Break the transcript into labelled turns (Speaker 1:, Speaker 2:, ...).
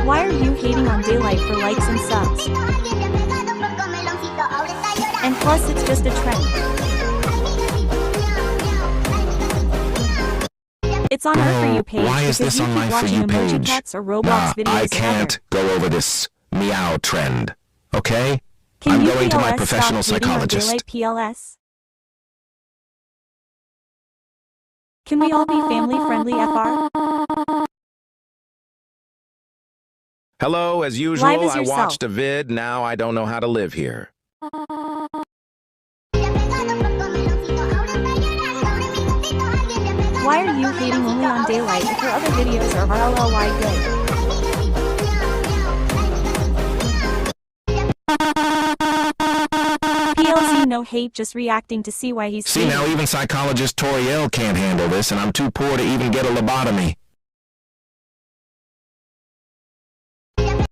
Speaker 1: Why are you hating on Daylight for likes and subs? And plus it's just a trend. It's on our For You page
Speaker 2: Why is
Speaker 1: because
Speaker 2: this
Speaker 1: you
Speaker 2: on
Speaker 1: keep
Speaker 2: my For
Speaker 1: watching
Speaker 2: You
Speaker 1: emoji
Speaker 2: page?
Speaker 1: pets or Roblox
Speaker 2: Nah,
Speaker 1: videos.
Speaker 2: I can't go over this meow trend. Okay?
Speaker 1: Can
Speaker 2: I'm
Speaker 1: you
Speaker 2: going to my
Speaker 1: PLS
Speaker 2: professional
Speaker 1: stop hating on
Speaker 2: psychologist.
Speaker 1: Daylight PLS? Can we all be family friendly FR?
Speaker 2: Hello, as
Speaker 1: Live
Speaker 2: usual,
Speaker 1: as
Speaker 2: I
Speaker 1: yourself.
Speaker 2: watched a vid, now I don't know how to live here.
Speaker 1: Why are you hating only on Daylight if her other videos are RLLY good? PLZ no hate, just reacting to see why he's
Speaker 2: See, now
Speaker 1: hating.
Speaker 2: even psychologist Toriel can't handle this, and I'm too poor to even get a lobotomy.